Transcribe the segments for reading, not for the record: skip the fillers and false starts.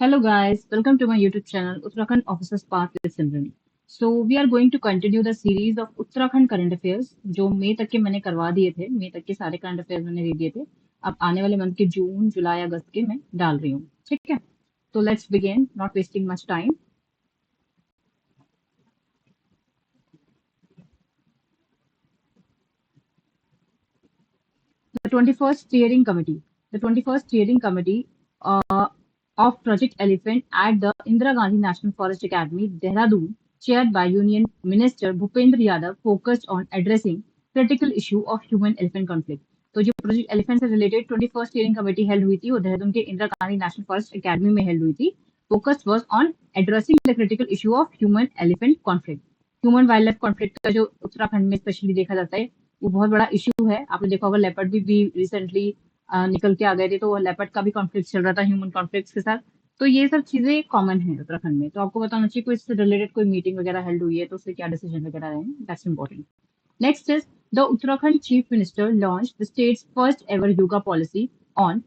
Hello guys, welcome to my YouTube channel Uttarakhand Officers Path with Simran. So we are going to continue the series of Uttarakhand current affairs जो मई तक के मैंने करवा दिए थे। मई तक के सारे करंट अफेयर्स मैंने दे दिए थे। अब आने वाले मंथ के जून जुलाई अगस्त के मैं डाल रही हूँ। ठीक है, तो let's begin, not wasting much time. The 21st Steering Committee. The 21st Steering Committee of Project Elephant at the Indira Gandhi National Forest Academy, Dehradun, chaired by Union Minister Bhupendra Yadav, focused on addressing critical issue of human-elephant conflict. तो जो project elephant से related 21st steering committee held हुई थी वो देहरादून के Indira Gandhi national forest academy में held हुई थी। Focus was on addressing the critical issue of human elephant conflict. Human wild life conflict का जो उत्तराखंड में स्पेशली देखा जाता है वो बहुत बड़ा इश्यू है। आपने देखा होगा लेपर्ड भी रिसेंटली निकल के आ गए थे, तो लेपर्ड का भी कॉन्फ्लिक्ट चल रहा था ह्यूमन कॉन्फ्लिक्ट के साथ। तो ये सब चीजें कॉमन है उत्तराखंड में, तो आपको बताना चाहिए कोई इससे रिलेटेड कोई मीटिंग वगैरह हेल्ड हुई है तो उससे क्या डिसीजन वगैरह रहे हैं, that's important. Next is the Uttarakhand Chief Minister launched the state's first ever yoga policy on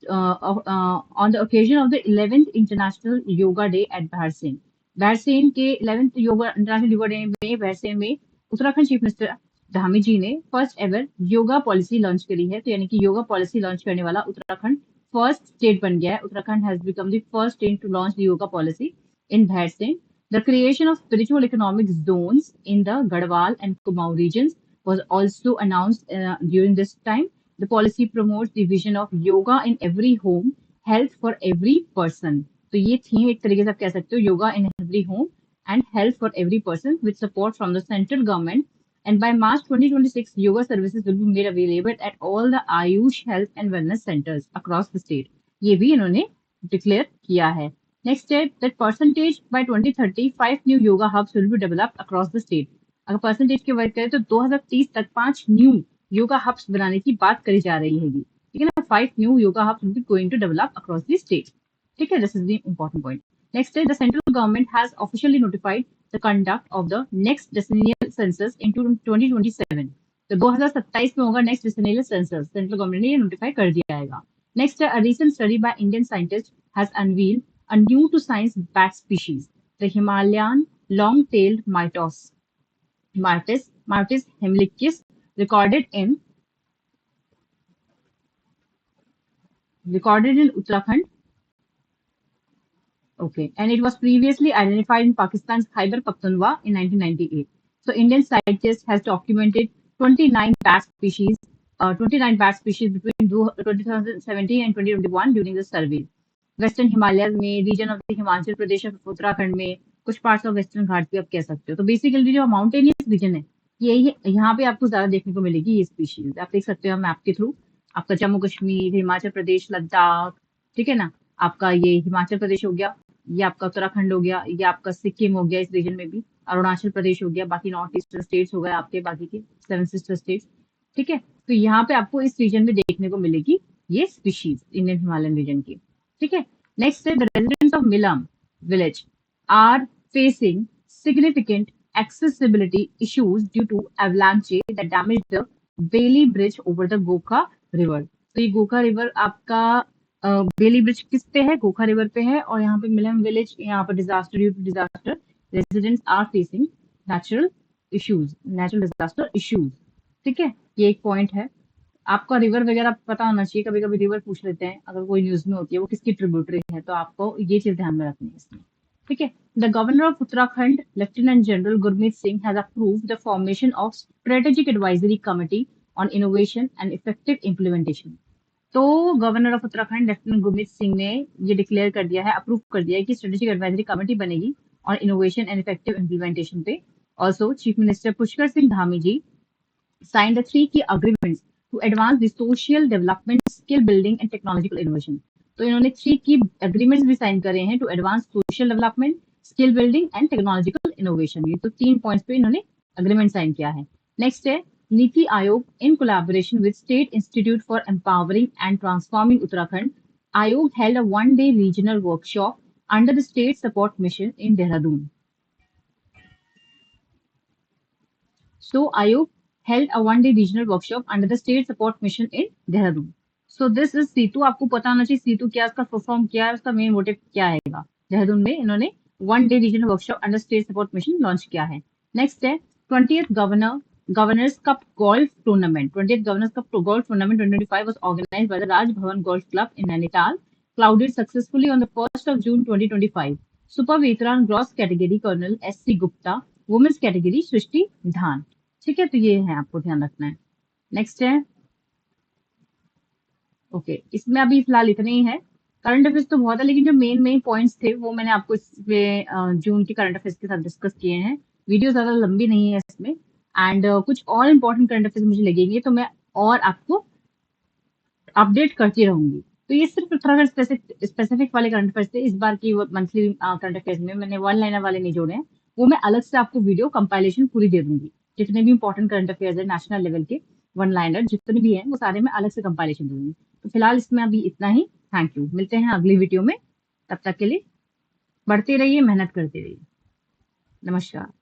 on the occasion of the 11th International Yoga Day at Bharsing. Bharsing के 11th yoga international yoga day में बहरसेन में Uttarakhand chief minister Dhami जी ने first ever yoga policy launch करी है। तो यानी कि yoga policy launch करने वाला उत्तराखंड फर्स्ट स्टेट बन गया है। Uttarakhand has become the first state to launch the yoga policy in Bhairsain. The creation of spiritual economic zones in the Garhwal and Kumaon regions was also announced during this time. The policy promotes the vision of yoga in every home, health for every person. तो ये theme एक तरीके से आप कह सकते हो, yoga in every home and health for every person with support from the central government. And by March 2026, yoga services will be made available at all the Ayush health and wellness centers across the state. ये भी इन्होंने declare किया है। Next step, that percentage by 2030, 5 new yoga hubs will be developed across the state. अगर percentage की बात करें तो 2030 तक 5 न्यू योगा हब्स बनाने की बात करी जा रही है। ठीक है ना, 5 new yoga hubs will be going to develop across the state. ठीक है, this is the important point. Next है, the central government has officially notified the conduct of the next decennial census in 2027। तो 2027 में होगा next decennial census, central government ने ये notify कर दिया है। नेक्स्ट है, a recent study by Indian scientist has unveiled a new to science bat species, the Himalayan long-tailed Martis hemilichus, recorded in Uttarakhand. Okay, and it was previously identified in Pakistan's Khyber Pakhtunkhwa in 1998. So Indian scientists has documented 29 bat species between 2017 and 2021 during the survey. Western Himalayas में, region of the Himachal Pradesh of Uttarakhand में, कुछ parts of western घाट भी आप कह सकते हो। तो basically जो माउंटेनियस रीजन है ये यहाँ पे आपको ज्यादा देखने को मिलेगी ये स्पीशीज। आप देख सकते हो मैप के थ्रू, आपका जम्मू कश्मीर, हिमाचल प्रदेश, लद्दाख, ठीक है ना, आपका ये हिमाचल प्रदेश हो गया, ये आपका उत्तराखंड हो गया, ये आपका सिक्किम हो गया, इस रीजन में भी अरुणाचल प्रदेश हो गया, बाकी नॉर्थ ईस्टर्न स्टेट्स हो गए आपके, बाकी के 7 सिस्टर स्टेट्स। ठीक है, तो यहाँ पे आपको इस रीजन में देखने को मिलेगी ये स्पीशीज इंडियन हिमालयन रीजन की। ठीक है, next is the residents of Milam village are facing significant accessibility issues due to avalanche that damaged the Bailey Bridge over the Gokha River. तो ये गोखा रिवर आपका बेली ब्रिज किस पे है, गोखा रिवर पे है, और यहाँ पे मिलम विलेज, यहाँ पर disaster due to disaster residents are facing natural natural disaster issues. ठीक है, ये एक पॉइंट है। आपका रिवर वगैरह पता होना चाहिए, कभी कभी रिवर पूछ लेते हैं अगर कोई न्यूज में होती है वो किसकी ट्रिब्यूटरी है, तो आपको ये चीज ध्यान में रखनी है इसमें। ठीक है, the governor of Uttarakhand lieutenant general Gurmeet Singh has approved the formation of strategic advisory committee on innovation and effective implementation. तो governor of Uttarakhand lieutenant Gurmeet Singh ने ये डिक्लेयर कर दिया है, अप्रूव कर दिया है कि स्ट्रेटेजिक एडवाइजरी कमेटी बनेगी और इनोवेशन एंड इफेक्टिव इम्प्लीमेंटेशन पे। Also chief minister Pushkar Singh Dhami ji signed the 3 key agreements to advance the social development, skill building and technological innovation. तो इन्होंने 3 key agreements भी साइन करे हैं to advance social development, skill building and technological innovation. ये तो 3 points पे इन्होंने अग्रीमेंट साइन किया है। नेक्स्ट है, NITI Aayog in collaboration with state institute for empowering and transforming Uttarakhand, आयोग held a 1 day regional workshop under the state support mission in Dehradun. So Ayog held a 1 day regional workshop under the state support mission in Dehradun. So this is Situ. आपको पता होना चाहिए सीतू क्या है, उसका full form क्या है, उसका मेन मोटिव क्या है। देहरादून में इन्होंने 1 day regional workshop under state support mission launch किया है। नेक्स्ट है 20th governors cup golf tournament. 20th governors cup golf tournament 2025 was organized by the Raj Bhavan Golf Club in Nainital, clouded successfully on the 1st of June 2025. Super veteran gross category colonel SC Gupta, women's category Srishti Dhan. ठीक है, तो ये है, आपको ध्यान रखना है। Next है, ओके, इसमें अभी फिलहाल इतने ही है। करंट अफेयर्स तो बहुत है, लेकिन जो मेन मेन पॉइंट्स थे वो मैंने आपको इसमें जून के करंट अफेयर्स के साथ डिस्कस किए हैं। वीडियो ज्यादा लंबी नहीं है इसमें। एंड कुछ और इंपॉर्टेंट करंट अफेयर्स मुझे लगेंगे तो मैं और आपको अपडेट करती रहूंगी। तो ये सिर्फ उत्तराखंड स्पेसिफिक वाले करंट अफेयर्स थे। इस बार की मंथली करंट अफेयर्स में मैंने वन लाइनर वाले नहीं जोड़े हैं, वो मैं अलग से आपको वीडियो कंपाइलेशन पूरी दे दूंगी। जितने भी इंपॉर्टेंट करंट अफेयर्स है नेशनल लेवल के, वन लाइनर जितने भी हैं वो सारे मैं अलग से कंपाइलेशन दूंगी। तो फिलहाल इसमें अभी इतना ही। थैंक यू, मिलते हैं अगली वीडियो में। तब तक के लिए बढ़ते रहिए, मेहनत करते रहिए। नमस्कार।